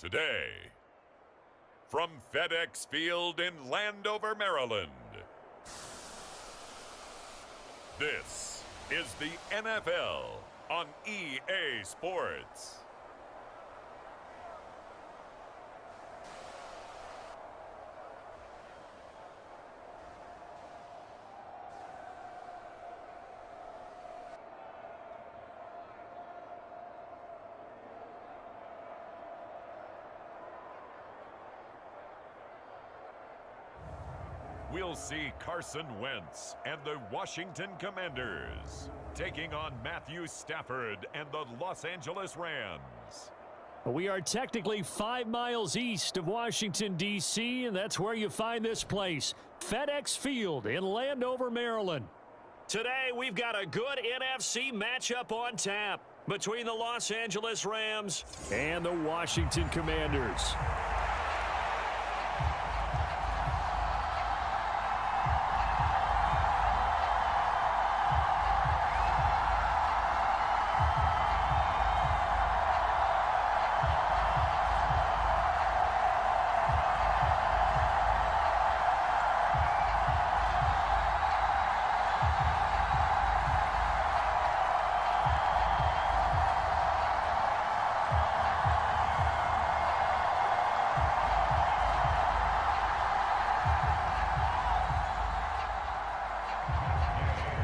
today. From FedEx Field in Landover, Maryland, this is the NFL on EA Sports. We'll see Carson Wentz and the Washington Commanders taking on Matthew Stafford and the Los Angeles Rams. We are technically 5 miles east of Washington, D.C., and that's where you find this place, FedEx Field in Landover, Maryland. Today, we've got a good NFC matchup on tap between the Los Angeles Rams and the Washington Commanders.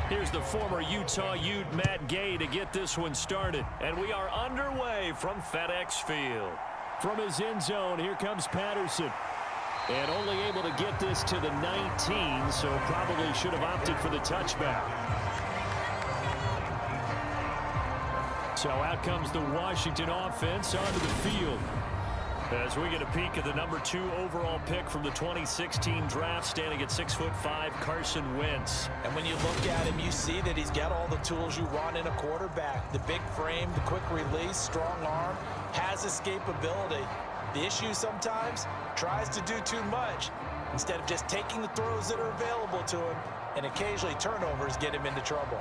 Here's the former Utah Ute Matt Gay to get this one started. And we are underway from FedEx Field. From his end zone, here comes Patterson. And only able to get this to the 19, so probably should have opted for the touchback. So out comes the Washington offense onto the field. As we get a peek at the number 2 overall pick from the 2016 draft, standing at 6'5", Carson Wentz. And when you look at him, you see that he's got all the tools you want in a quarterback. The big frame, the quick release, strong arm, has escapability. The issue sometimes, tries to do too much instead of just taking the throws that are available to him, and occasionally turnovers get him into trouble.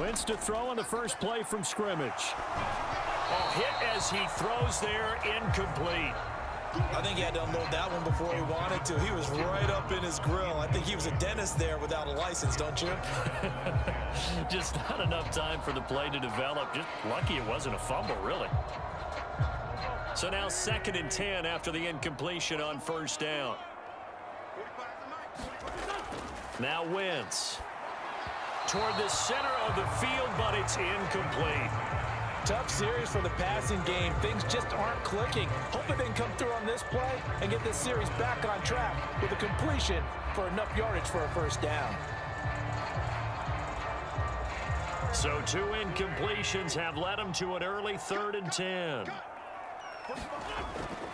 Wentz to throw on the first play from scrimmage. Hit as he throws there, incomplete. I think he had to unload that one before he wanted to. He was right up in his grill. I think he was a dentist there without a license, don't you? Just not enough time for the play to develop. Just lucky it wasn't a fumble, really. So now 2nd and 10 after the incompletion on first down. Now Wentz toward the center of the field, but it's incomplete. Tough series for the passing game. Things just aren't clicking. Hoping they can come through on this play and get this series back on track with a completion for enough yardage for a first down. So 2 incompletions have led him to an early 3rd and 10.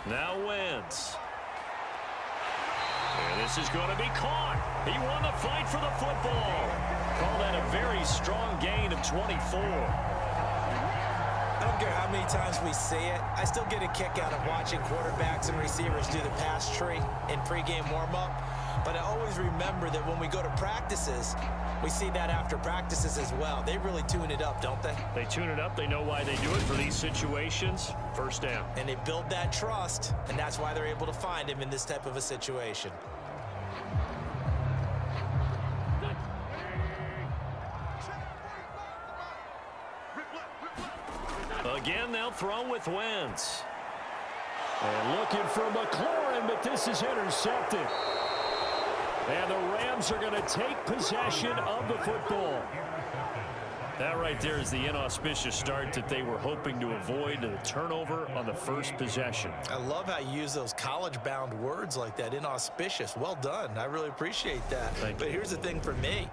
Now Wentz. And this is going to be caught. He won the fight for the football. Call that a very strong gain of 24. I don't care how many times we see it. I still get a kick out of watching quarterbacks and receivers do the pass tree in pregame warm-up. But I always remember that when we go to practices, we see that after practices as well. They really tune it up, don't they? They tune it up. They know why they do it for these situations. First down. And they build that trust, and that's why they're able to find him in this type of a situation. Again, they'll throw with Wentz. And looking for McLaurin, but this is intercepted. And the Rams are going to take possession of the football. That right there is the inauspicious start that they were hoping to avoid, the turnover on the first possession. I love how you use those college-bound words like that, inauspicious. Well done. I really appreciate that. But here's the thing for me.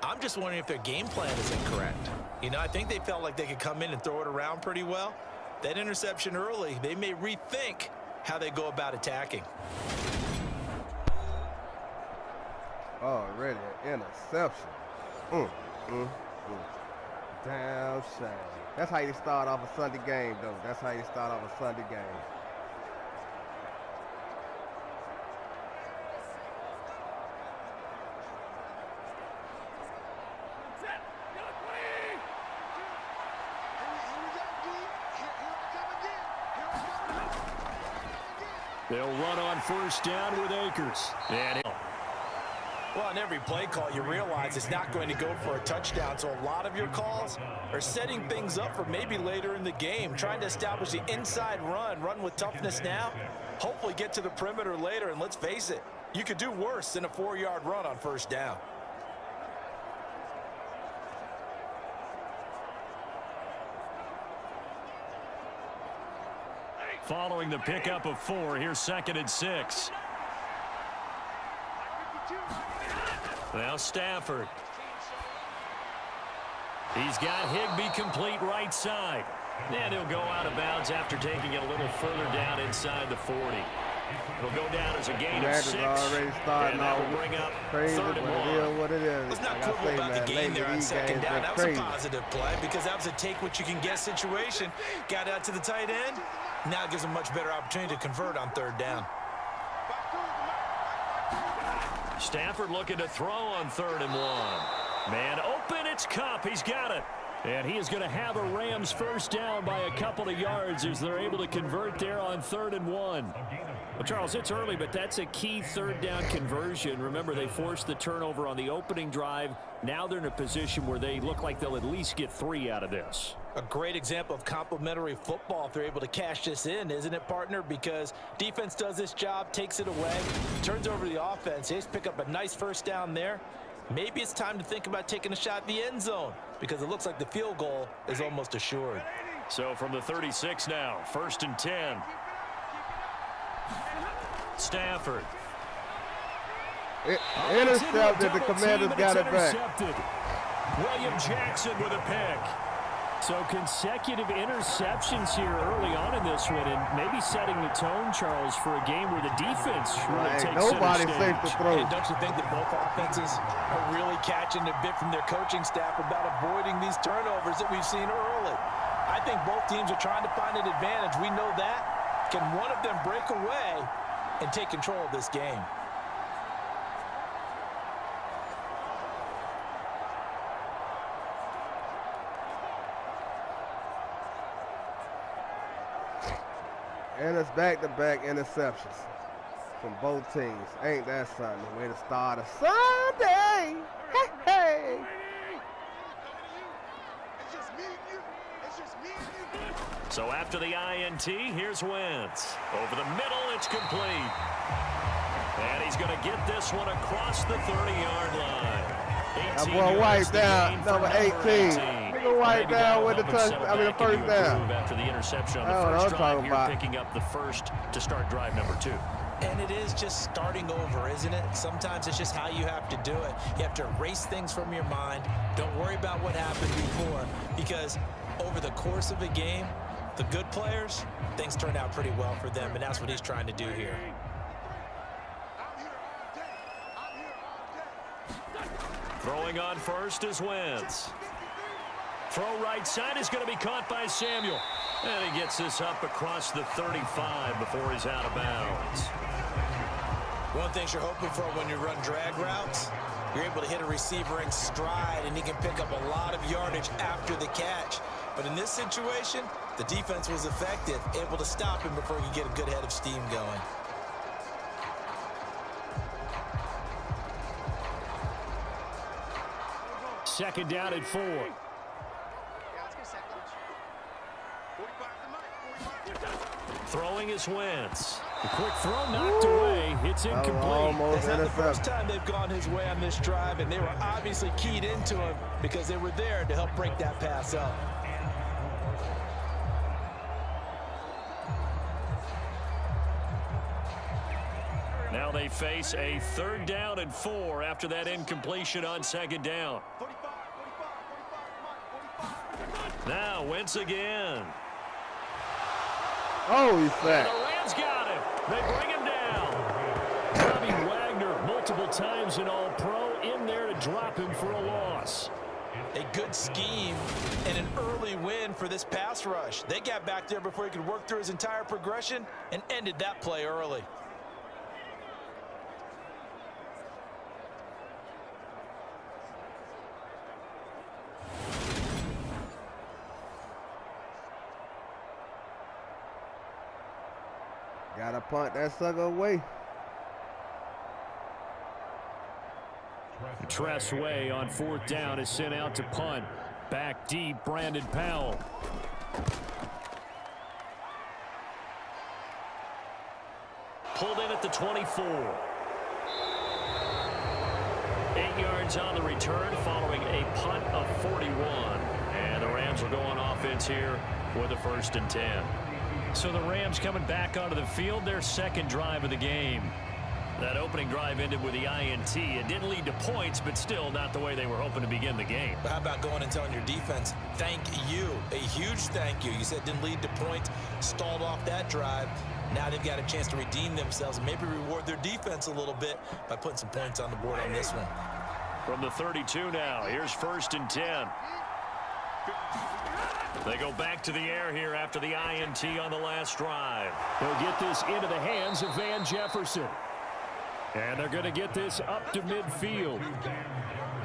I'm just wondering if their game plan is incorrect. You know, I think they felt like they could come in and throw it around pretty well. That interception early, they may rethink how they go about attacking. Already an interception. Damn shame. That's how you start off a Sunday game, though. That's how you start off a Sunday game. They'll run on first down with Akers. And well, on every play call, you realize it's not going to go for a touchdown, so a lot of your calls are setting things up for maybe later in the game, trying to establish the inside run with toughness now, hopefully get to the perimeter later, and let's face it, you could do worse than a 4-yard run on first down. following the pickup of 4, here's 2nd and 6. Now Stafford. He's got Higbee complete right side. And he'll go out of bounds after taking it a little further down inside the 40. It'll go down as a gain of 6. Already starting and that will off bring up crazy, 3rd and 1. It is what it is. Let's not like quibble about the game there on second down. That was crazy. a positive play because that was a take-what-you-can-get situation. Got out to the tight end. Now it gives him a much better opportunity to convert on 3rd down. Stafford looking to throw on 3rd and 1. Man open, it's Kupp. He's got it. And he is going to have a Rams first down by a couple of yards as they're able to convert there on 3rd and 1. Well, Charles, it's early, but that's a key 3rd down conversion. Remember, they forced the turnover on the opening drive. Now they're in a position where they look like they'll at least get 3 out of this. A great example of complementary football if they're able to cash this in, isn't it, partner? Because defense does this job, takes it away, turns over the offense. They just pick up a nice first down there. Maybe it's time to think about taking a shot at the end zone because it looks like the field goal is almost assured. So from the 36 now, 1st and 10. Stafford. Intercepted. The Commanders got it back. William Jackson with a pick. So consecutive interceptions here early on in this one, and maybe setting the tone, Charles, for a game where the defense really takes Nobody's center safe to stage. throw. And don't you think that both offenses are really catching a bit from their coaching staff about avoiding these turnovers that we've seen early? I think both teams are trying to find an advantage. We know that. Can one of them break away and take control of this game? And it's back-to-back interceptions from both teams. Ain't that something? Way to start a Sunday. Hey, hey. So after the INT, here's Wentz. Over the middle, it's complete. And he's going to get this one across the 30-yard line. That boy White down, number 18. Nigga White down with the touchdown. The first down. After the interception on the first drive, here picking up the first to start drive number 2. And it is just starting over, isn't it? Sometimes it's just how you have to do it. You have to erase things from your mind. Don't worry about what happened before, because over the course of a game, the good players, things turn out pretty well for them, and that's what he's trying to do here. Throwing on first is Wentz. Throw right side is going to be caught by Samuel. And he gets this up across the 35 before he's out of bounds. One thing you're hoping for when you run drag routes, you're able to hit a receiver in stride, and he can pick up a lot of yardage after the catch. But in this situation, the defense was effective, able to stop him before he could get a good head of steam going. Second down at 4. Throwing is Wentz. The quick throw knocked away. It's incomplete. It's not the first time they've gone his way on this drive, and they were obviously keyed into him because they were there to help break that pass up. Now they face a 3rd down and 4 after that incompletion on 2nd down. Now Wentz again. Oh, he's sacked. The Rams got him. They bring him down. Bobby Wagner, multiple times an All-Pro, in there to drop him for a loss. A good scheme and an early win for this pass rush. They got back there before he could work through his entire progression and ended that play early. Gotta punt that sucker away. Tressway on 4th down is sent out to punt. Back deep, Brandon Powell. Pulled in at the 24. 8 yards on the return following a punt of 41. And the Rams will go on offense here with a 1st and 10. So the Rams coming back onto the field, their 2nd drive of the game. That opening drive ended with the INT. It didn't lead to points, but still not the way they were hoping to begin the game. But how about going and telling your defense, thank you, a huge thank you. You said didn't lead to points, stalled off that drive. Now they've got a chance to redeem themselves and maybe reward their defense a little bit by putting some points on the board on this one. From the 32 now, here's 1st and 10. They go back to the air here after the INT on the last drive. They'll get this into the hands of Van Jefferson. And they're going to get this up to midfield.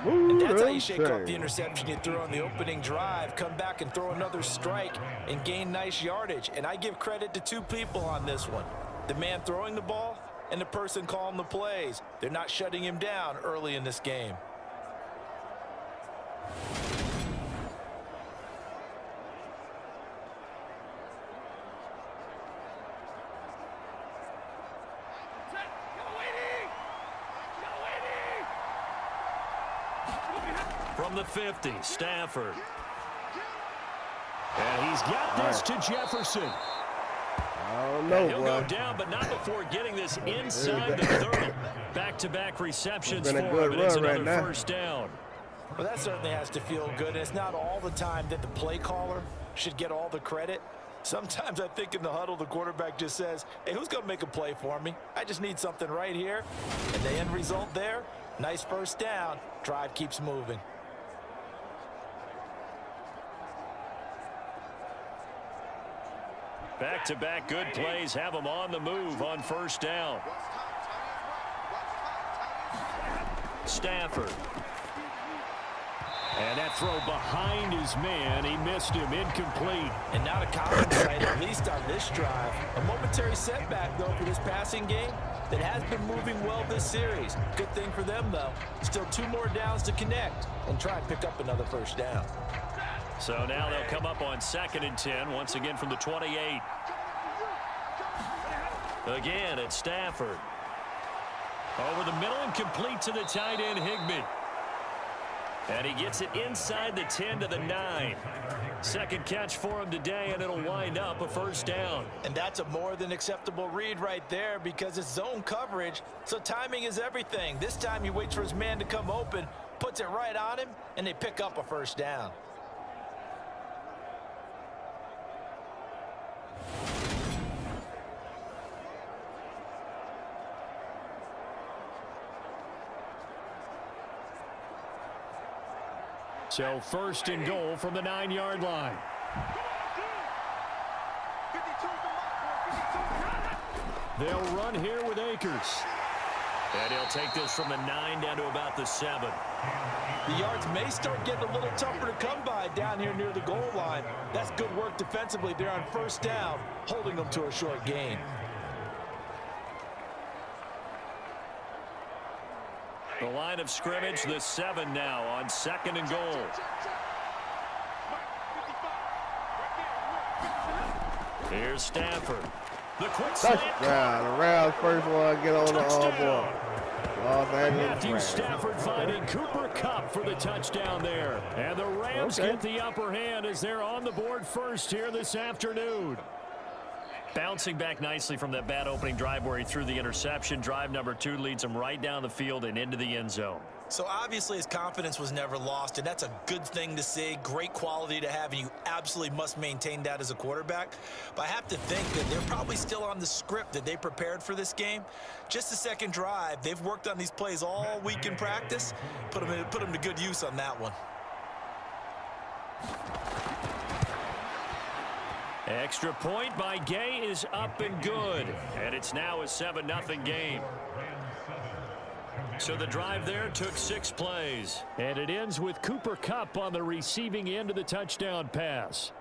And that's how you shake off the interception you threw on the opening drive, come back and throw another strike and gain nice yardage. And I give credit to 2 people on this one. The man throwing the ball and the person calling the plays. They're not shutting him down early in this game. From the 50, Stafford. And he's got this to Jefferson. I don't know, He'll go down, but not before getting this inside the 30. Back-to-back receptions for him, and it's another 1st down. Well, that certainly has to feel good. And it's not all the time that the play caller should get all the credit. Sometimes I think in the huddle, the quarterback just says, hey, who's going to make a play for me? I just need something right here. And the end result there, nice 1st down. Drive keeps moving. Back-to-back good plays have them on the move on 1st down. Stafford. And that throw behind his man. He missed him. Incomplete. And not a common sight, at least on this drive. A momentary setback, though, for this passing game that has been moving well this series. Good thing for them, though. Still 2 more downs to connect and try and pick up another 1st down. So now they'll come up on 2nd and 10, once again from the 28. Again, it's Stafford. Over the middle and complete to the tight end, Higbee. And he gets it inside the 10 to the 9. 2nd catch for him today, and it'll wind up a 1st down. And that's a more than acceptable read right there because it's zone coverage, so timing is everything. This time he waits for his man to come open, puts it right on him, and they pick up a 1st down. So 1st and goal from the 9-yard line. They'll run here with Akers. And he'll take this from the 9 down to about the 7. The yards may start getting a little tougher to come by down here near the goal line. That's good work defensively there on 1st down, holding them to a short gain. The line of scrimmage, the 7 now on 2nd and goal. Here's Stafford. The quick slant. Touchdown. The Rams first one get on the board. Los Angeles Matthew Rams. Stafford finding Cooper Kupp for the touchdown there. And the Rams get the upper hand as they're on the board first here this afternoon. Bouncing back nicely from that bad opening drive where he threw the interception. Drive number 2 leads him right down the field and into the end zone. So obviously his confidence was never lost, and that's a good thing to see. Great quality to have, and you absolutely must maintain that as a quarterback. But I have to think that they're probably still on the script that they prepared for this game. Just the 2nd drive, they've worked on these plays all week in practice. Put them to good use on that one. Extra point by Gay is up and good. And it's now a 7-0 game. So the drive there took 6 plays. And it ends with Cooper Kupp on the receiving end of the touchdown pass.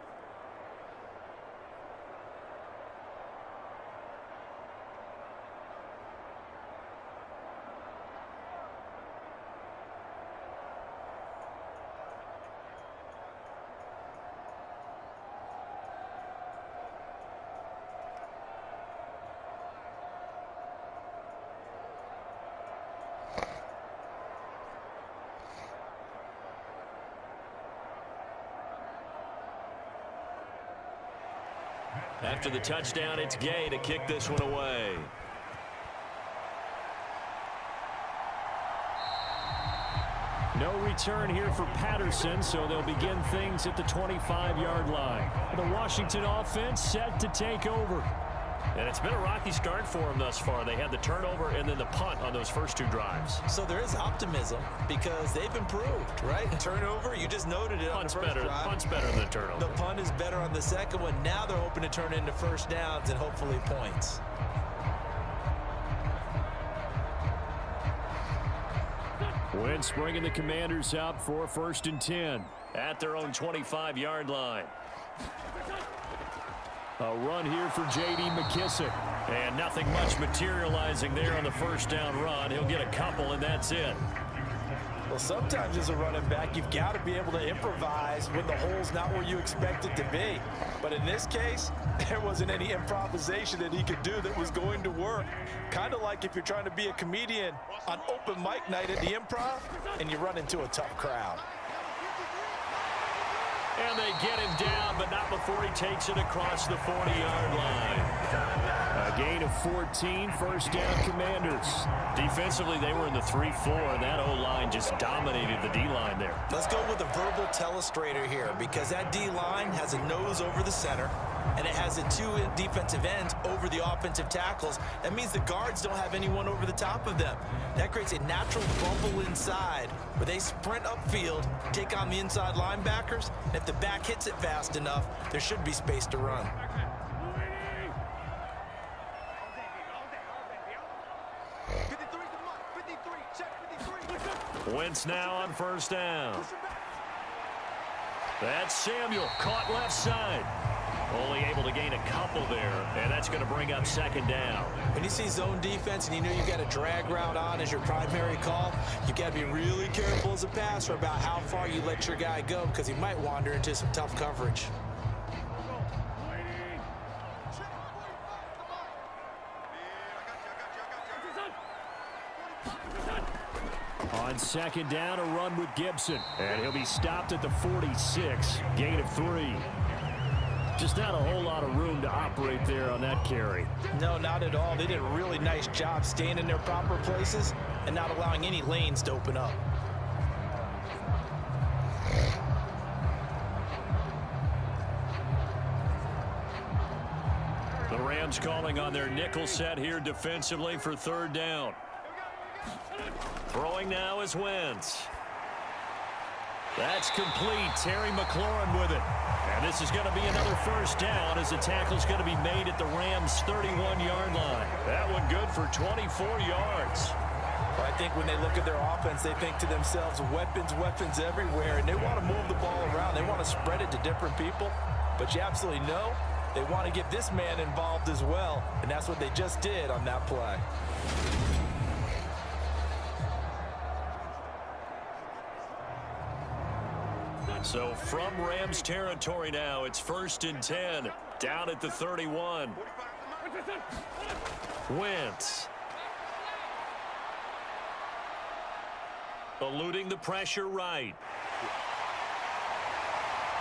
after the touchdown, it's Gay to kick this one away. No return here for Patterson, so they'll begin things at the 25-yard line. The Washington offense set to take over. And it's been a rocky start for them thus far. They had the turnover and then the punt on those first 2 drives. So there is optimism because they've improved, right? Turnover, you just noted it on the first drive. Punt's better than the turnover. The punt is better on the second one. Now they're hoping to turn into first downs and hopefully points. Wentz bringing the Commanders out for 1st and 10 at their own 25-yard line. A run here for J.D. McKissick. And nothing much materializing there on the first down run. He'll get a couple, and that's it. Well, sometimes as a running back, you've got to be able to improvise when the hole's not where you expect it to be. But in this case, there wasn't any improvisation that he could do that was going to work. Kind of like if you're trying to be a comedian on open mic night at the Improv and you run into a tough crowd. And they get him down, but not before he takes it across the 40-yard line. A gain of 14, first down Commanders. Defensively, they were in the 3-4, and that O-line just dominated the D-line there. Let's go with a verbal telestrator here because that D-line has a nose over the center, and it has the 2 defensive ends over the offensive tackles. That means the guards don't have anyone over the top of them. That creates a natural bubble inside where they sprint upfield, take on the inside linebackers, and if the back hits it fast enough, there should be space to run. Wentz now on first down. That's Samuel, caught left side. Only able to gain a couple there, and that's going to bring up second down. When you see zone defense and you know you've got a drag route on as your primary call, you've got to be really careful as a passer about how far you let your guy go because he might wander into some tough coverage. On second down, a run with Gibson. And he'll be stopped at the 46, gain of 3. Just not a whole lot of room to operate there on that carry. No, not at all. They did a really nice job staying in their proper places and not allowing any lanes to open up. The Rams calling on their nickel set here defensively for third down. Throwing now is Wentz. That's complete. Terry McLaurin with it. And this is going to be another first down as the tackle's going to be made at the Rams' 31-yard line. That one good for 24 yards. Well, I think when they look at their offense, they think to themselves, weapons, weapons everywhere, and they want to move the ball around. They want to spread it to different people. But you absolutely know they want to get this man involved as well, and that's what they just did on that play. So from Rams territory now, it's 1st and 10, down at the 31. Wentz. Eluding the pressure right.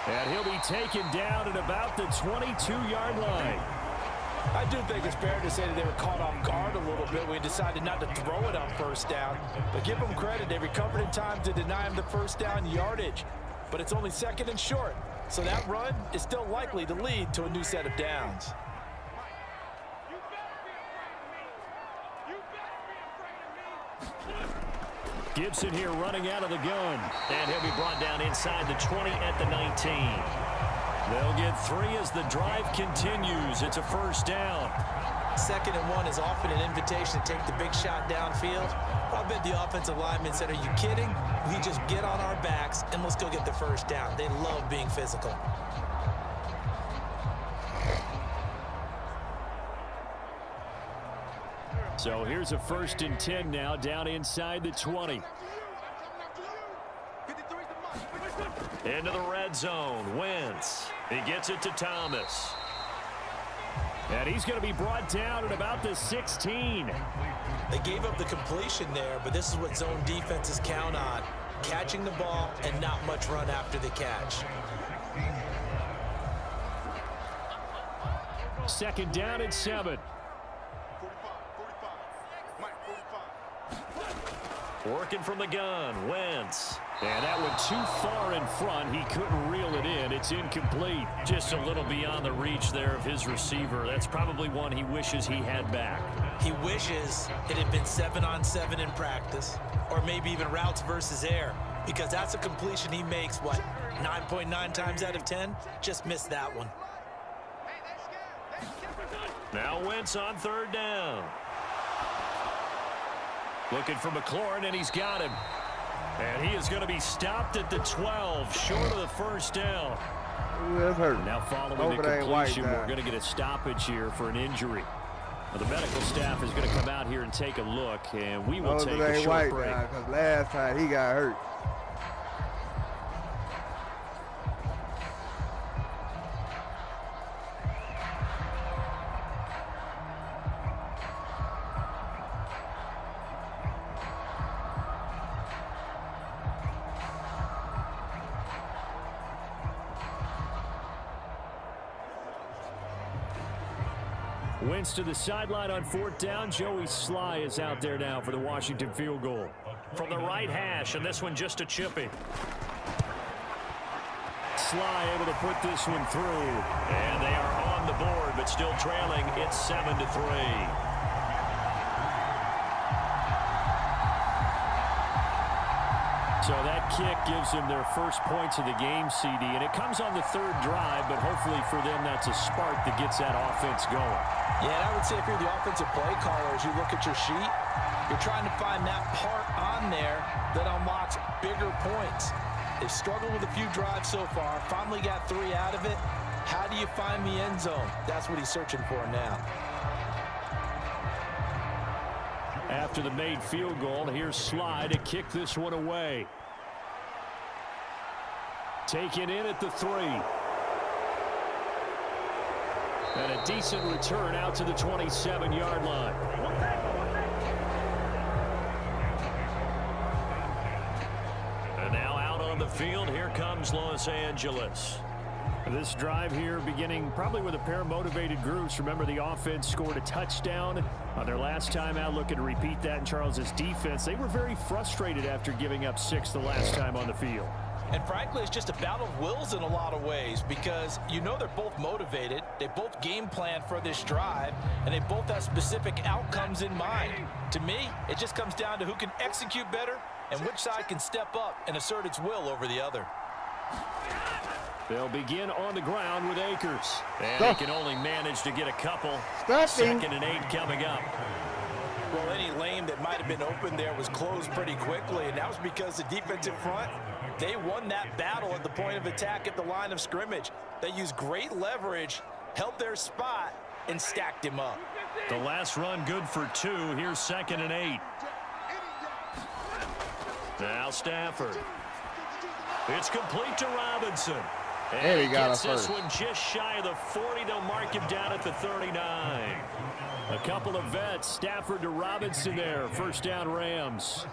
And he'll be taken down at about the 22-yard line. I do think it's fair to say that they were caught off guard a little bit when he decided not to throw it on first down. But give them credit. They recovered in time to deny him the first down yardage. But it's only 2nd and short. So that run is still likely to lead to a new set of downs. Gibson here running out of the gun. And he'll be brought down inside the 20 at the 19. They'll get 3 as the drive continues. It's a first down. 2nd and 1 is often an invitation to take the big shot downfield. I bet the offensive lineman said, are you kidding? We just get on our backs and let's go get the first down. They love being physical. So here's a 1st and 10 now, down inside the 20. Into the red zone. Wentz. He gets it to Thomas. And he's going to be brought down at about the 16. They gave up the completion there, but this is what zone defenses count on. Catching the ball and not much run after the catch. Second down and 7. Working from the gun, Wentz. And that went too far in front. He couldn't reel it in. It's incomplete. Just a little beyond the reach there of his receiver. That's probably one he wishes he had back. He wishes it had been 7-on-7 in practice, or maybe even routes versus air, because that's a completion he makes, what, 9.9 times out of 10? Just missed that one. Now Wentz on third down. Looking for McLaurin, and he's got him. And he is going to be stopped at the 12, short of the first down. That's hurt. Now following the completion, we're going to get a stoppage here for an injury. Now, the medical staff is going to come out here and take a look, and we will take a short break. Because last time he got hurt. Wentz to the sideline on fourth down. Joey Sly is out there now for the Washington field goal. From the right hash, and this one just a chippy. Sly able to put this one through. And they are on the board, but still trailing. It's 7-3. So that kick gives them their first points of the game, CD, and it comes on the third drive, but hopefully for them that's a spark that gets that offense going. Yeah, and I would say if you're the offensive play caller, as you look at your sheet, you're trying to find that part on there that unlocks bigger points. They've struggled with a few drives so far, finally got 3 out of it. How do you find the end zone? That's what he's searching for now. After the made field goal, here's Sly to kick this one away. Taken in at the 3. And a decent return out to the 27-yard line. And now out on the field, here comes Los Angeles. This drive here beginning probably with a pair of motivated groups. Remember, the offense scored a touchdown on their last time out. Looking to repeat that in Charles's defense. They were very frustrated after giving up 6 the last time on the field. And frankly, it's just a battle of wills in a lot of ways, because you know they're both motivated. They both game plan for this drive, and they both have specific outcomes in mind. To me, it just comes down to who can execute better and which side can step up and assert its will over the other. They'll begin on the ground with Akers. And they can only manage to get a couple. Second and 8 coming up. Well, any lane that might have been open there was closed pretty quickly, and that was because the defensive front, they won that battle at the point of attack at the line of scrimmage. They used great leverage, held their spot, and stacked him up. The last run good for 2. Here's 2nd and 8. Now Stafford. It's complete to Robinson. And he got gets this first. one just shy of the 40. They'll mark him down at the 39. A couple of vets, Stafford to Robinson there. First down, Rams.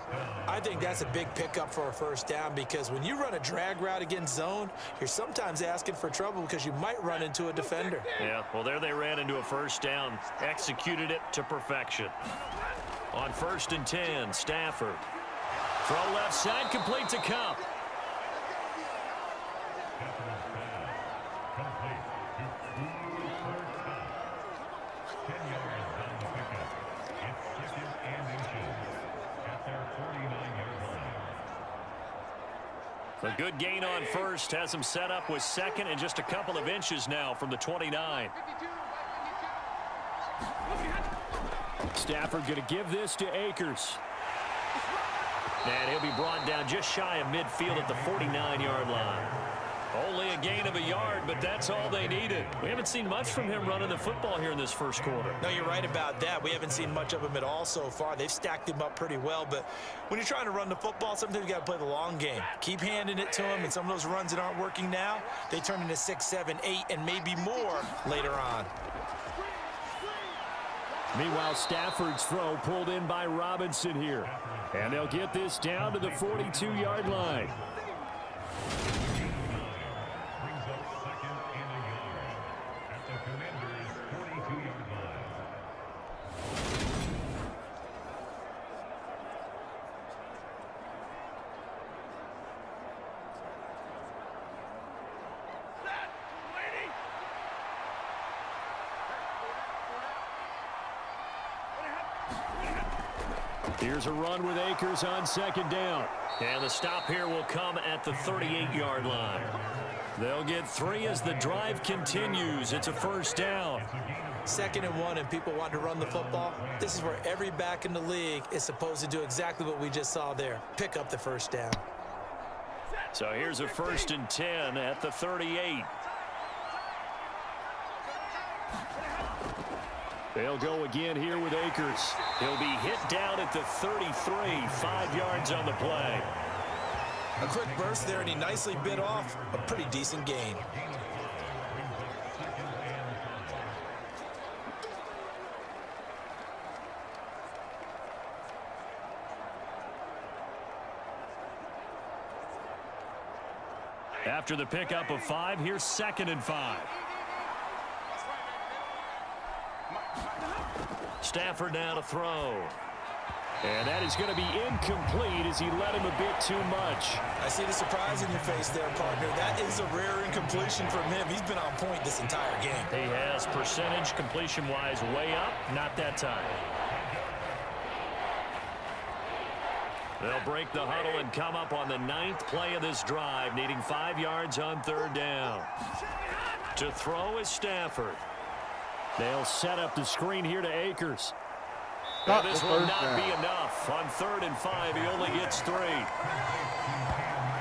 I think that's a big pickup for a first down, because when you run a drag route against zone, you're sometimes asking for trouble because you might run into a defender. Yeah, well, there they ran into a first down. Executed it to perfection. On 1st and 10, Stafford. Throw left side, complete to Cup. A good gain on first, has him set up with 2nd and just a couple of inches now from the 29. Stafford going to give this to Akers. And he'll be brought down just shy of midfield at the 49-yard line. Only a gain of a yard, but that's all they needed. We haven't seen much from him running the football here in this first quarter. No, you're right about that. We haven't seen much of him at all so far. They've stacked him up pretty well, but when you're trying to run the football, sometimes you got to play the long game. Keep handing it to him, and some of those runs that aren't working now, they turn into 6, 7, 8, and maybe more later on. Meanwhile, Stafford's throw pulled in by Robinson here. And they'll get this down to the 42-yard line. Here's a run with Akers on second down. And the stop here will come at the 38-yard line. They'll get 3 as the drive continues. It's a first down. 2nd and 1, and people want to run the football. This is where every back in the league is supposed to do exactly what we just saw there. Pick up the first down. So here's a 1st and 10 at the 38. They'll go again here with Akers. He'll be hit down at the 33, 5 yards on the play. A quick burst there, and he nicely bit off a pretty decent gain. After the pickup of 5, here's 2nd and 5. Stafford now to throw. And that is going to be incomplete as he led him a bit too much. I see the surprise in your face there, partner. That is a rare incompletion from him. He's been on point this entire game. He has percentage completion-wise way up. Not that time. They'll break the huddle and come up on the 9th play of this drive, needing 5 yards on 3rd down. To throw is Stafford. They'll set up the screen here to Akers. And this will not be enough. On 3rd and 5, he only gets 3.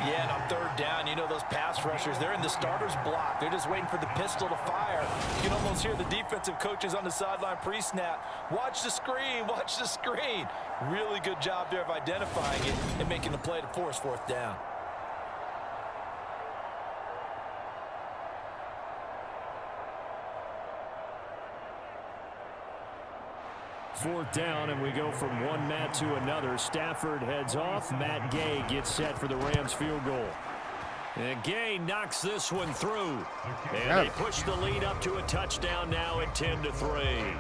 Yeah, and on 3rd down, you know those pass rushers, they're in the starter's block. They're just waiting for the pistol to fire. You can almost hear the defensive coaches on the sideline pre-snap. Watch the screen, watch the screen. Really good job there of identifying it and making the play to force 4th down. Fourth down, and we go from one Matt to another. Stafford heads off. Matt Gay gets set for the Rams field goal. And Gay knocks this one through. And they push the lead up to a touchdown now at 10-3.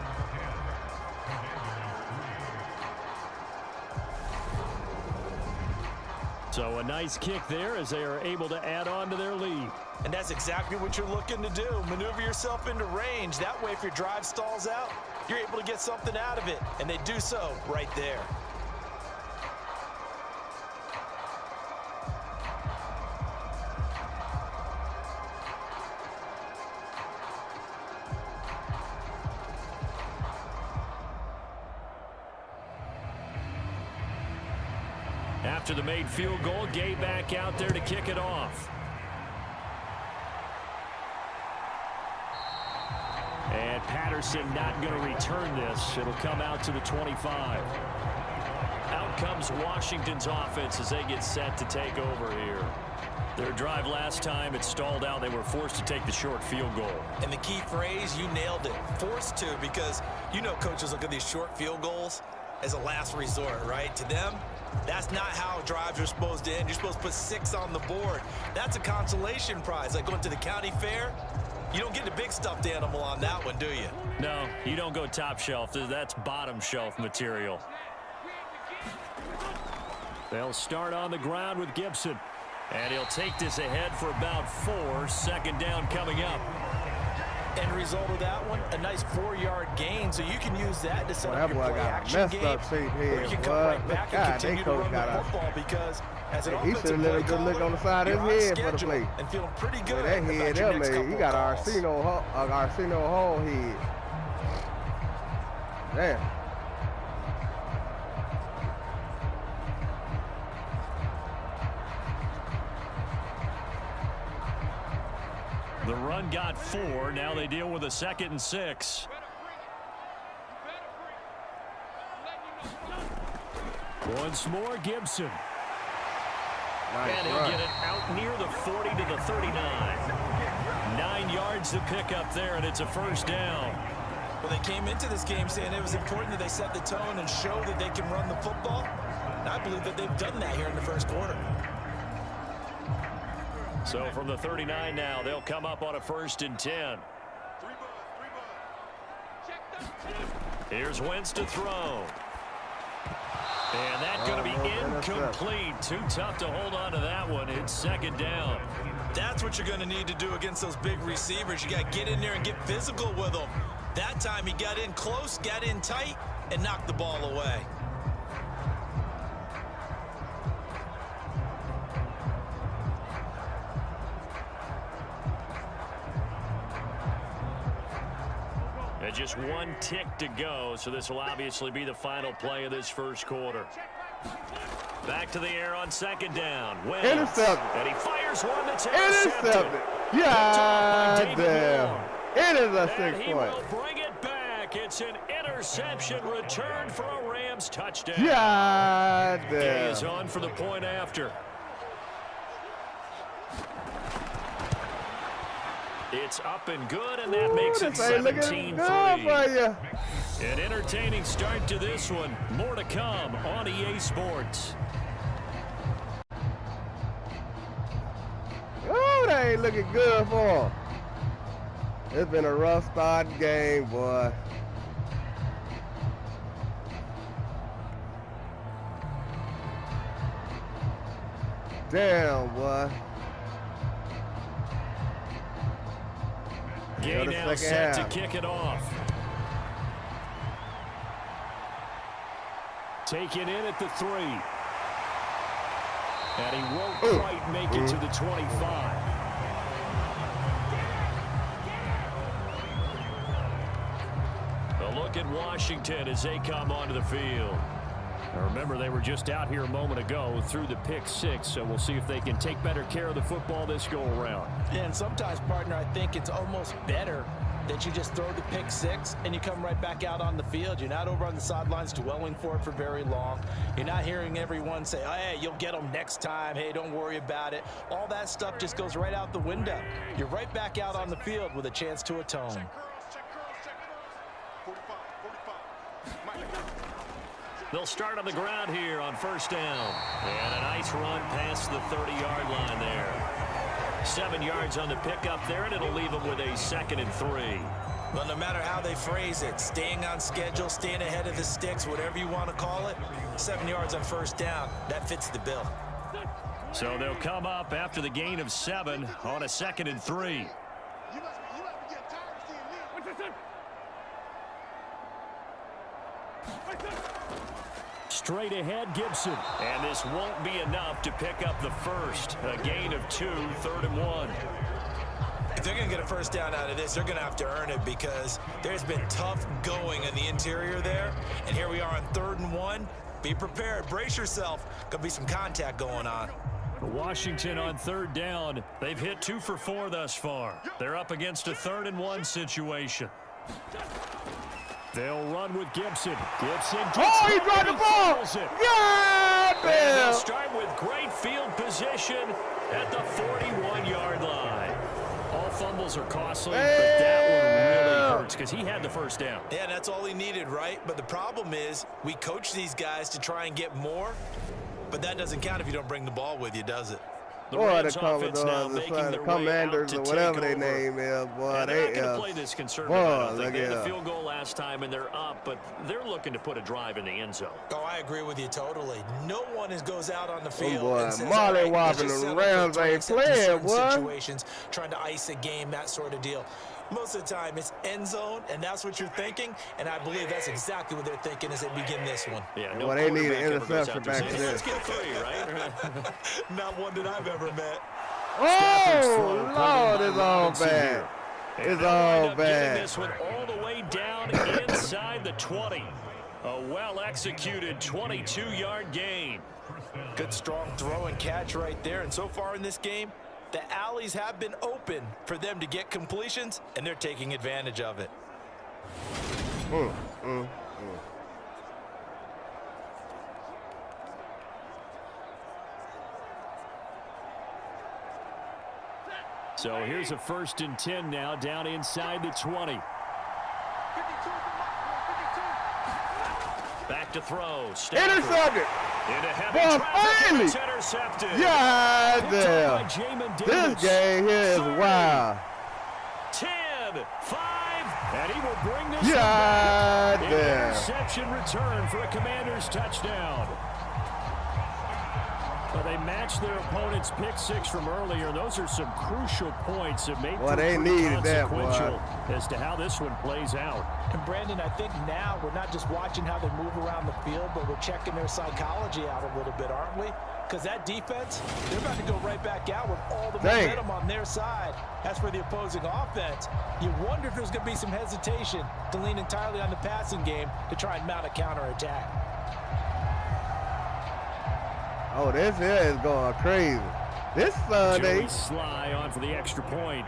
So a nice kick there as they are able to add on to their lead. And that's exactly what you're looking to do. Maneuver yourself into range. That way, if your drive stalls out, you're able to get something out of it. And they do so right there. After the made field goal, Gay back out there to kick it off. And Patterson not going to return this. It'll come out to the 25. Out comes Washington's offense as they get set to take over here. Their drive last time, it stalled out. They were forced to take the short field goal. And the key phrase, you nailed it. Forced to, because you know coaches look at these short field goals as a last resort, right? To them, that's not how drives are supposed to end. You're supposed to put 6 on the board. That's a consolation prize, like going to the county fair. You don't get the big stuffed animal on that one, do you? No, you don't go top shelf. That's bottom shelf material. They'll start on the ground with Gibson. And he'll take this ahead for about 4. 2nd down coming up. End result of that one, a nice 4-yard gain, so you can use that to set up your play-action game. Or you can come right back and continue to run the football because as an offensive play good look on the side of his head for the play. And feeling pretty good that head there, man. You got Arsenio Hall head. Damn. The run got 4. Now they deal with a 2nd and 6. Once more, Gibson. Nice and he'll run. get it out near the 40 to the 39. 9 yards to pick up there, and it's a first down. Well, they came into this game saying it was important that they set the tone and show that they can run the football. And I believe that they've done that here in the first quarter. So from the 39 now, they'll come up on a 1st and 10. Here's Wentz to throw. And that's going to be incomplete. Too tough to hold on to that one. It's 2nd down. That's what you're going to need to do against those big receivers. You got to get in there and get physical with them. That time he got in close, got in tight, and knocked the ball away. And just one tick to go, so this will obviously be the final play of this first quarter. Back to the air on second down. Wentz. Intercepted. And he fires one that's intercepted. Yeah, damn. It is a 6 And he point. will bring it back. It's an interception return for a Rams touchdown. Yeah, He is damn. on for the point after. It's up and good, and that makes it This ain't looking 17-3. good for you. An entertaining start to this one. More to come on EA Sports. Oh, that ain't looking good for him. It's been a rough starting game, boy. Damn, boy. Gay the now second set half. to kick it off. Taken in at the 3. And he won't quite make it to the 25. A look at Washington as they come onto the field. Now remember, they were just out here a moment ago through the pick 6, so we'll see if they can take better care of the football this go-around. Yeah, and sometimes, partner, I think it's almost better that you just throw the pick 6 and you come right back out on the field. You're not over on the sidelines dwelling for it for very long. You're not hearing everyone say, oh, hey, you'll get them next time. Hey, don't worry about it. All that stuff just goes right out the window. You're right back out on the field with a chance to atone. They'll start on the ground here on first down. And a nice run past the 30-yard line there. 7 yards on the pickup there, and it'll leave them with a 2nd and 3. Well, no matter how they phrase it, staying on schedule, staying ahead of the sticks, whatever you want to call it, 7 yards on first down, that fits the bill. So they'll come up after the gain of 7 on a 2nd and 3. Straight ahead, Gibson. And this won't be enough to pick up the first. A gain of 2, 3rd and 1. If they're going to get a first down out of this, they're going to have to earn it because there's been tough going in the interior there. And here we are on 3rd and 1. Be prepared. Brace yourself. Going to be some contact going on. Washington on 3rd down. They've hit 2 for 4 thus far. They're up against a 3rd and 1 situation. They'll run with Gibson. Gibson gets He dropped the ball. Yeah, And they'll damn. start with great field position at the 41-yard line. All fumbles are costly, but that one really hurts because he had the first down. Yeah, that's all he needed, right? But the problem is we coach these guys to try and get more, but that doesn't count if you don't bring the ball with you, does it? The Boy, Rams the offense now making the their way Commanders out or to whatever take their over. name is, boy, And they're not they going to play this conservative, boy, I don't think. look They had at the field goal last time, and they're up, but they're looking to put a drive in the end zone. Oh, I agree with you totally. No one goes out on the field boy, and says, Molly all right, let's Whopping, just the settle for Rams ain't interceptions in playing, certain boy. situations, trying to ice a game, that sort of deal. Most of the time, it's end zone, and that's what you're thinking, and I believe that's exactly what they're thinking as they begin this one. Yeah, Well, they need an quarterback ever goes interception out there back saying, to let's this. get 3, right? Not one that I've ever met. Oh, Lord, it's all bad. It's all Getting bad. this one all the way down inside the 20. A well-executed 22-yard gain. Good, strong throw and catch right there, and so far in this game, the alleys have been open for them to get completions, and they're taking advantage of it. So here's a 1st and 10 now down inside the 20. Back to throw. Stafford. Intercepted. Into heavy Boy, traffic, and finally. it's intercepted. Yeah, Picked up by damn. Jamin This Davis. game here is 30, wild. 10, 5, and he will bring this Yeah, one back. damn. Interception return for a Commanders touchdown. Well, they matched their opponent's pick six from earlier. Those are some crucial points that made Well, they needed that, consequential as to how this one plays out. And Brandon, I think now we're not just watching how they move around the field, but we're checking their psychology out a little bit, aren't we? Because that defense, they're about to go right back out with all the momentum on their side. As for the opposing offense, you wonder if there's going to be some hesitation to lean entirely on the passing game to try and mount a counterattack. Oh, this here is going crazy. This Sunday. Joey Sly on for the extra point.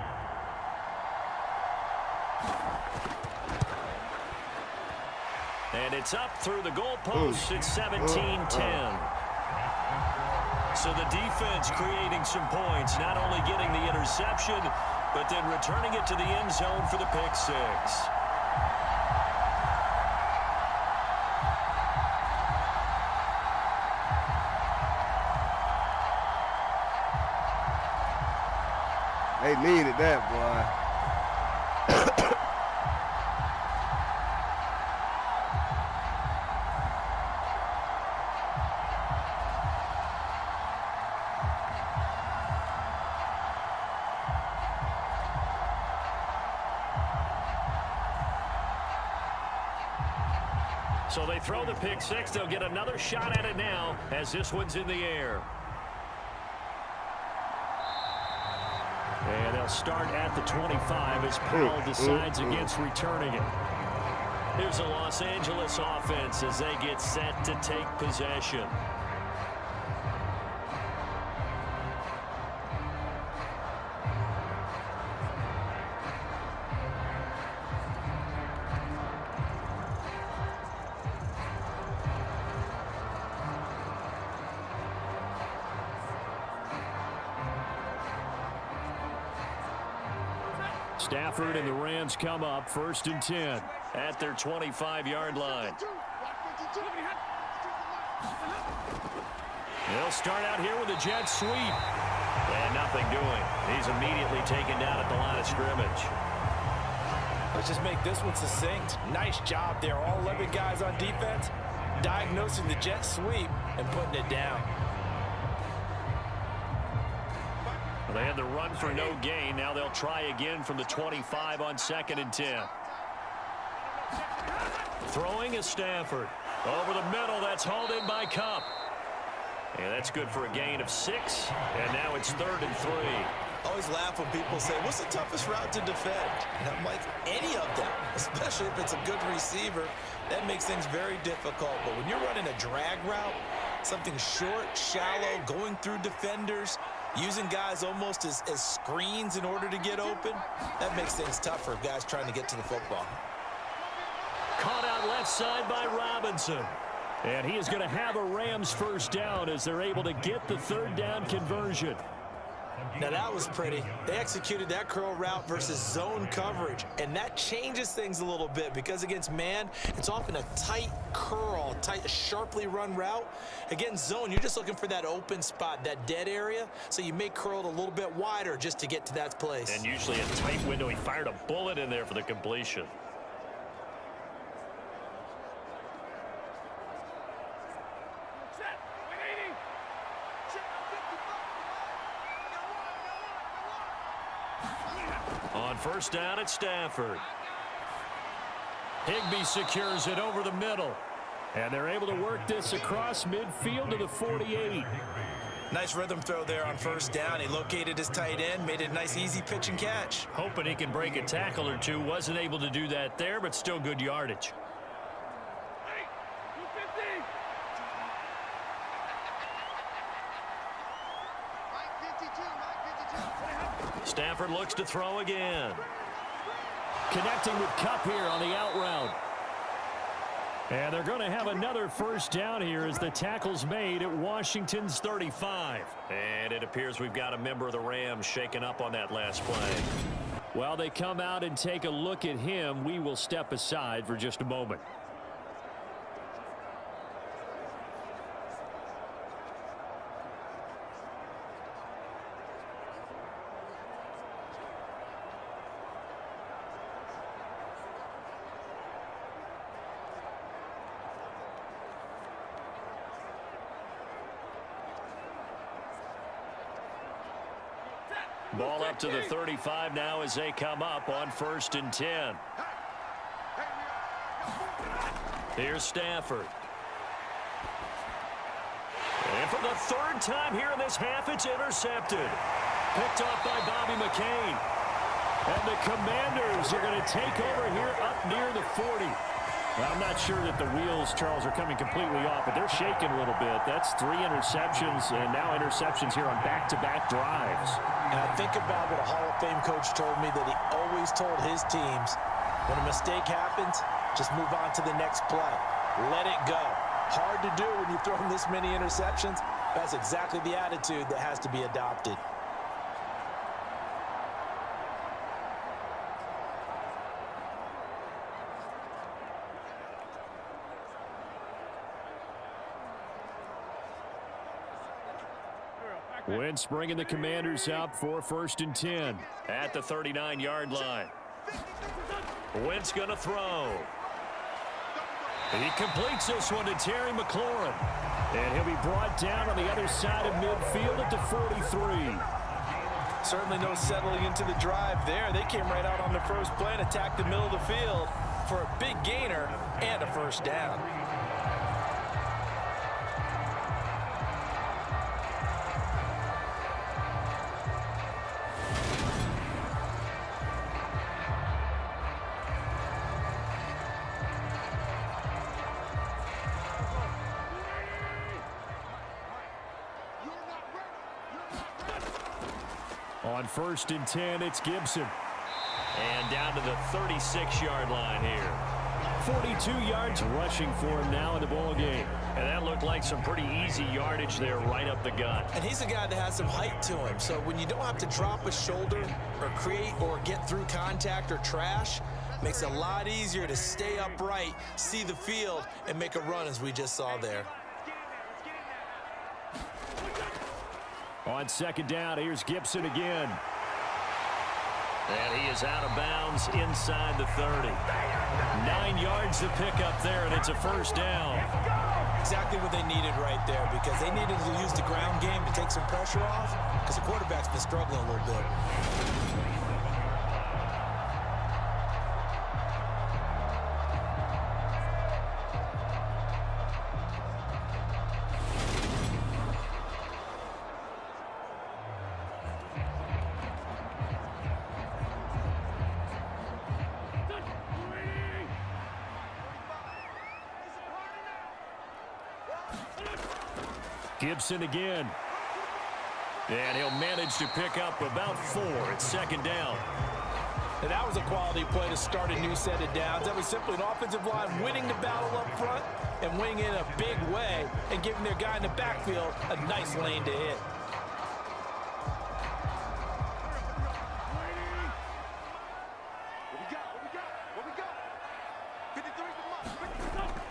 And it's up through the goalpost. It's 17-10. So the defense creating some points, not only getting the interception, but then returning it to the end zone for the pick six. They needed that, boy. So they throw the pick six. They'll get another shot at it now as this one's in the air. And they'll start at the 25 as Powell decides against returning it. Here's the Los Angeles offense as they get set to take possession. Stafford and the Rams come up 1st and 10 at their 25-yard line. They'll start out here with a jet sweep. And nothing doing. He's immediately taken down at the line of scrimmage. Let's just make this one succinct. Nice job there. All 11 guys on defense diagnosing the jet sweep and putting it down. They had the run for no gain. Now they'll try again from the 25 on 2nd and 10. Throwing is Stafford. Over the middle, that's hauled in by Cup. And that's good for a gain of 6. And now it's 3rd and 3. Always laugh when people say, what's the toughest route to defend? And I'm like, any of them, especially if it's a good receiver. That makes things very difficult. But when you're running a drag route, something short, shallow, going through defenders, using guys almost as screens in order to get open, that makes things tough for guys trying to get to the football. Caught out left side by Robinson. And he is going to have a Rams first down as they're able to get the 3rd down conversion. Now that was pretty. They executed that curl route versus zone coverage, and that changes things a little bit because against man, it's often a tight curl, tight, sharply run route. Against zone, you're just looking for that open spot, that dead area, so you may curl it a little bit wider just to get to that place. And usually a tight window. He fired a bullet in there for the completion. On 1st down at Stafford. Higbee secures it over the middle. And they're able to work this across midfield to the 48. Nice rhythm throw there on 1st down. He located his tight end, made it a nice easy pitch and catch. Hoping he can break a tackle or two. Wasn't able to do that there, but still good yardage. Stafford looks to throw again. Connecting with Cup here on the out route. And they're going to have another 1st down here as the tackle's made at Washington's 35. And it appears we've got a member of the Rams shaken up on that last play. While they come out and take a look at him, we will step aside for just a moment. Ball up to the 35 now as they come up on 1st and 10. Here's Stafford. And for the 3rd time here in this half, it's intercepted. Picked off by Bobby McCain. And the Commanders are going to take over here up near the 40. Well, I'm not sure that the wheels, Charles, are coming completely off, but they're shaking a little bit. That's 3 interceptions, and now interceptions here on back-to-back drives. And I think about what a Hall of Fame coach told me, that he always told his teams, when a mistake happens, just move on to the next play. Let it go. Hard to do when you throw this many interceptions. That's exactly the attitude that has to be adopted. Wentz bringing the Commanders up for 1st and 10 at the 39-yard line. Wentz going to throw. He completes this one to Terry McLaurin. And he'll be brought down on the other side of midfield at the 43. Certainly no settling into the drive there. They came right out on the first play and attacked the middle of the field for a big gainer and a 1st down. On 1st and 10, it's Gibson. And down to the 36-yard line here. 42 yards rushing for him now in the ball game. And that looked like some pretty easy yardage there right up the gut. And he's a guy that has some height to him. So when you don't have to drop a shoulder or create or get through contact or trash, makes it a lot easier to stay upright, see the field, and make a run as we just saw there. On 2nd down, here's Gibson again. And he is out of bounds inside the 30. 9 yards to pick up there, and it's a 1st down. Exactly what they needed right there, because they needed to use the ground game to take some pressure off, because the quarterback's been struggling a little bit. Gibson again. And he'll manage to pick up about 4 at 2nd down. And that was a quality play to start a new set of downs. That was simply an offensive line winning the battle up front and winning in a big way and giving their guy in the backfield a nice lane to hit.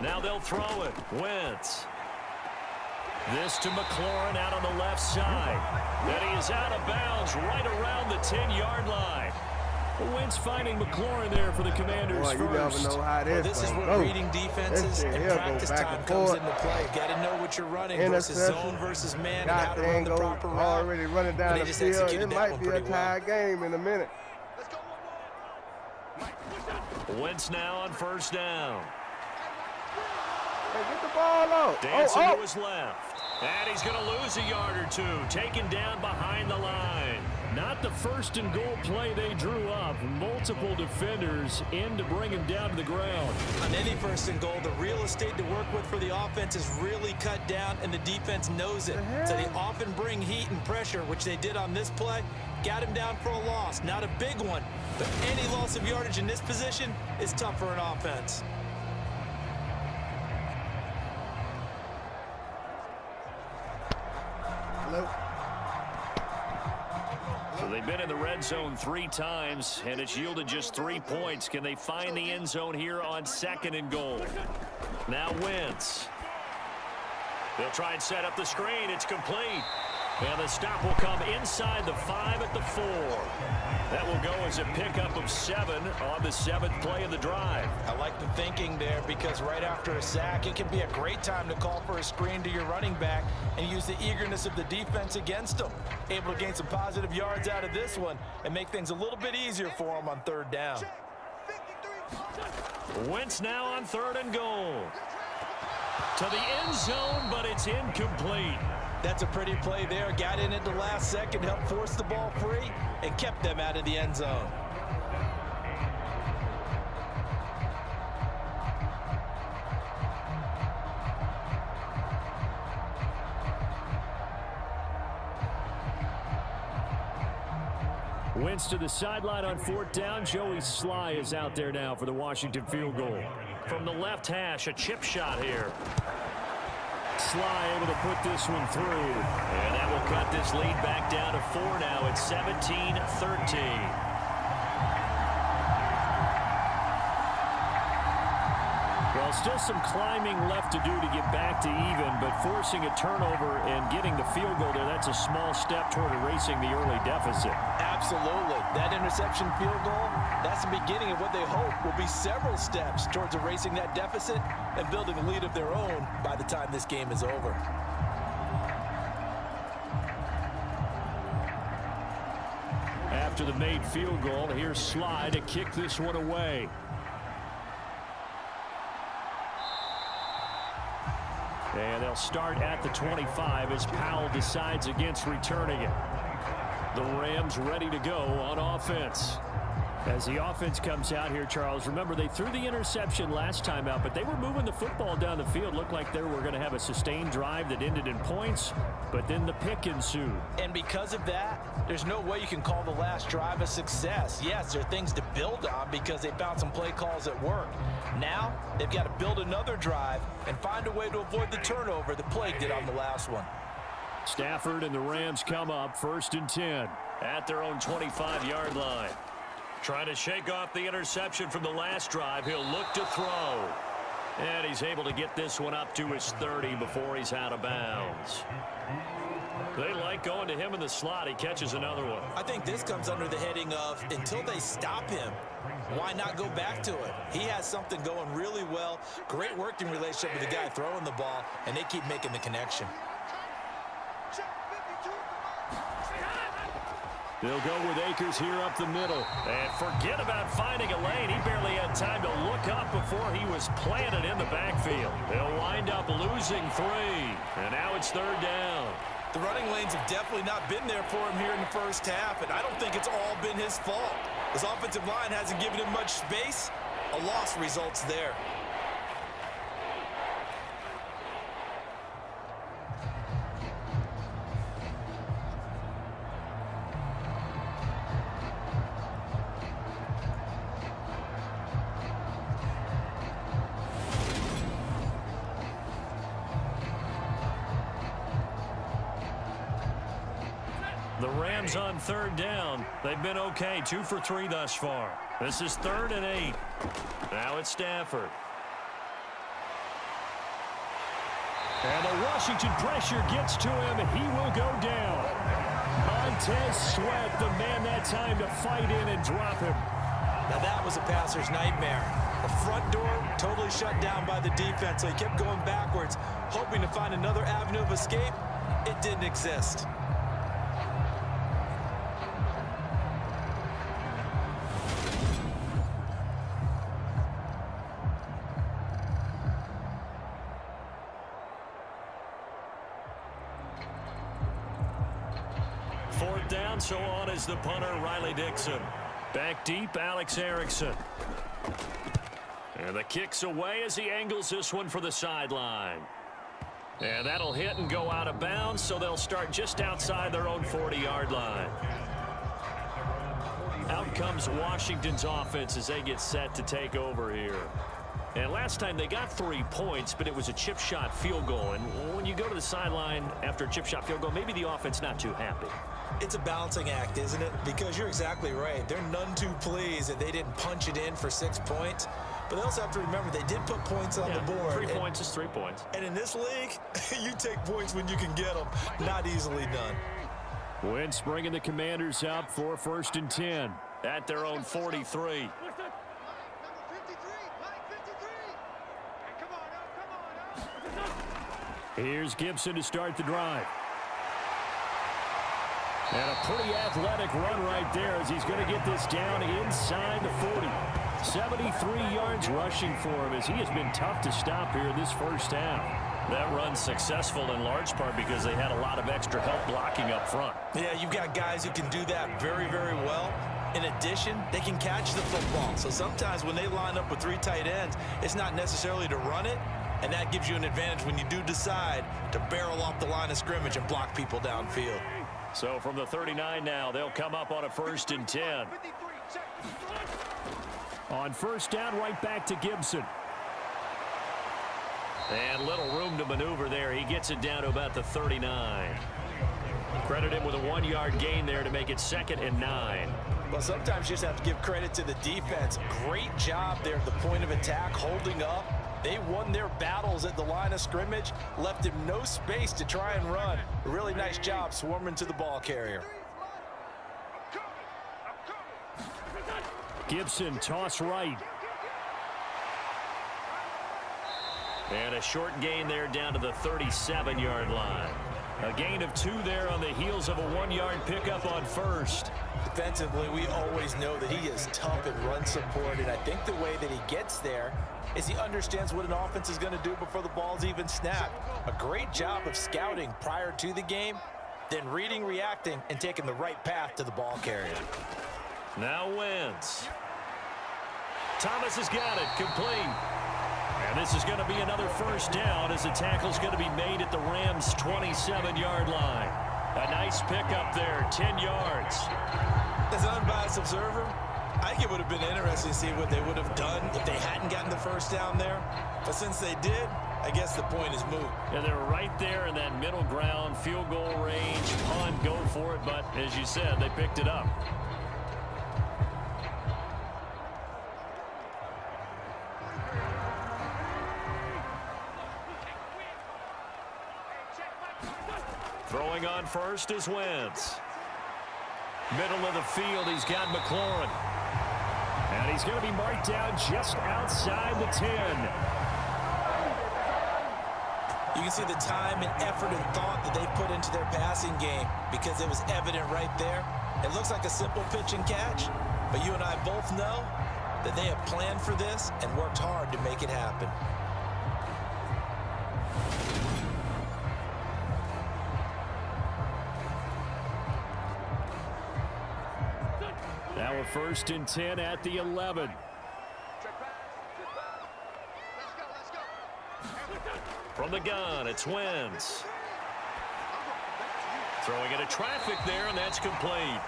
Now they'll throw it. Wentz. This to McLaurin out on the left side. And he is out of bounds right around the 10-yard line. Wentz finding McLaurin there for the Commanders. Boy, you never know how this is where reading defenses and practice time comes into play. You got to know what you're running versus zone versus man and how to run the proper route. Already running down the field. It might be a tie game in a minute. Wentz now on 1st down. Hey, get the ball out. Dancing to his left. And he's going to lose a yard or two. Taken down behind the line. Not the 1st and goal play they drew up. Multiple defenders in to bring him down to the ground. On any 1st and goal, the real estate to work with for the offense is really cut down, and the defense knows it. So they often bring heat and pressure, which they did on this play. Got him down for a loss. Not a big one, but any loss of yardage in this position is tough for an offense. So they've been in the red zone 3 times, and it's yielded just 3 points. Can they find the end zone here on 2nd and goal? Now Wentz. They'll try and set up the screen. It's complete. And the stop will come inside the 5 at the 4. That will go as a pickup of 7 on the 7th play of the drive. I like the thinking there because right after a sack, it can be a great time to call for a screen to your running back and use the eagerness of the defense against them. Able to gain some positive yards out of this one and make things a little bit easier for them on 3rd down. Wentz now on 3rd and goal. To the end zone, but it's incomplete. That's a pretty play there. Got in at the last second, helped force the ball free, and kept them out of the end zone. Wentz to the sideline on 4th down. Joey Sly is out there now for the Washington field goal. From the left hash, a chip shot here. Sly able to put this one through. And that will cut this lead back down to 4 now. It's 17-13. Well, still some climbing left to do to get back to even, but forcing a turnover and getting the field goal there, that's a small step toward erasing the early deficit. Absolutely. That interception field goal, that's the beginning of what they hope will be several steps towards erasing that deficit and building a lead of their own by the time this game is over. After the made field goal, here's Sly to kick this one away. And they'll start at the 25 as Powell decides against returning it. The Rams ready to go on offense. As the offense comes out here, Charles, remember they threw the interception last time out, but they were moving the football down the field. Looked like they were going to have a sustained drive that ended in points, but then the pick ensued. And because of that, there's no way you can call the last drive a success. Yes, there are things to build on because they found some play calls that work. Now, they've got to build another drive and find a way to avoid the turnover the play did on the last one. Stafford and the Rams come up 1st and 10 at their own 25-yard line. Trying to shake off the interception from the last drive. He'll look to throw. And he's able to get this one up to his 30 before he's out of bounds. They like going to him in the slot. He catches another one. I think this comes under the heading of until they stop him, why not go back to it? He has something going really well. Great working relationship with the guy throwing the ball, and they keep making the connection. They'll go with Akers here up the middle. And forget about finding a lane. He barely had time to look up before he was planted in the backfield. They'll wind up losing 3. And now it's 3rd down. The running lanes have definitely not been there for him here in the first half, and I don't think it's all been his fault. His offensive line hasn't given him much space. A loss results there. The Rams on 3rd down. They've been okay, 2 for 3 thus far. This is 3rd and 8. Now it's Stafford. And the Washington pressure gets to him, and he will go down. Montez Sweat, the man that time to fight in and drop him. Now that was a passer's nightmare. The front door totally shut down by the defense, so he kept going backwards, hoping to find another avenue of escape. It didn't exist. Down, so on is the punter, Riley Dixon. Back deep, Alex Erickson. And the kick's away as he angles this one for the sideline. And that'll hit and go out of bounds, so they'll start just outside their own 40-yard line. Out comes Washington's offense as they get set to take over here. And last time they got 3 points, but it was a chip shot field goal. And when you go to the sideline after a chip shot field goal, maybe the offense not too happy. It's a balancing act, isn't it? Because you're exactly right. They're none too pleased that they didn't punch it in for 6 points. But they also have to remember they did put points on the board. 3 points is 3 points. And in this league, you take points when you can get them. Not easily done. Wentz bringing the Commanders up for 1st and 10 at their own 43. Here's Gibson to start the drive. And a pretty athletic run right there as he's going to get this down inside the 40. 73 yards rushing for him as he has been tough to stop here in this first half. That run's successful in large part because they had a lot of extra help blocking up front. Yeah, you've got guys who can do that very, very well. In addition, they can catch the football. So sometimes when they line up with 3 tight ends, it's not necessarily to run it, and that gives you an advantage when you do decide to barrel off the line of scrimmage and block people downfield. So from the 39 now, they'll come up on a 1st and 10. On 1st down, right back to Gibson. And little room to maneuver there. He gets it down to about the 39. Credit him with a 1-yard gain there to make it 2nd and 9. Well, sometimes you just have to give credit to the defense. Great job there at the point of attack, holding up. They won their battles at the line of scrimmage, left him no space to try and run. A really nice job swarming to the ball carrier. Gibson toss right. And a short gain there down to the 37-yard line. A gain of 2 there on the heels of a 1-yard pickup on 1st. Defensively, we always know that he is tough in run support, and I think the way that he gets there is he understands what an offense is going to do before the ball's even snapped. A great job of scouting prior to the game, then reading, reacting, and taking the right path to the ball carrier. Now Wentz. Thomas has got it, complete. And this is going to be another 1st down as the tackle's going to be made at the Rams' 27-yard line. A nice pickup there, 10 yards. As an unbiased observer, I think it would have been interesting to see what they would have done if they hadn't gotten the 1st down there. But since they did, I guess the point is moot. Yeah, they're right there in that middle ground, field goal range, punt, go for it. But as you said, they picked it up. Throwing on 1st is Wentz. Middle of the field, he's got McLaurin. And he's going to be marked down just outside the 10. You can see the time and effort and thought that they put into their passing game because it was evident right there. It looks like a simple pitch and catch, but you and I both know that they have planned for this and worked hard to make it happen. Now a 1st and 10 at the 11. From the gun, it's Wentz. Throwing into traffic there, and that's complete.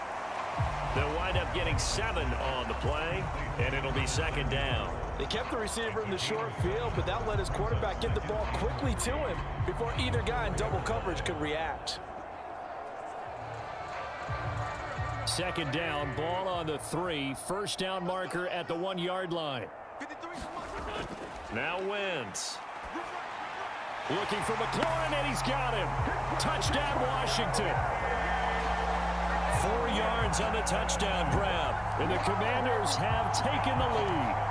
They'll wind up getting 7 on the play, and it'll be 2nd down. They kept the receiver in the short field, but that let his quarterback get the ball quickly to him before either guy in double coverage could react. 2nd down, ball on the 3. 1st down marker at the 1-yard line. Now Wentz. Looking for McLaurin, and he's got him. Touchdown, Washington. 4 yards on the touchdown grab, and the Commanders have taken the lead.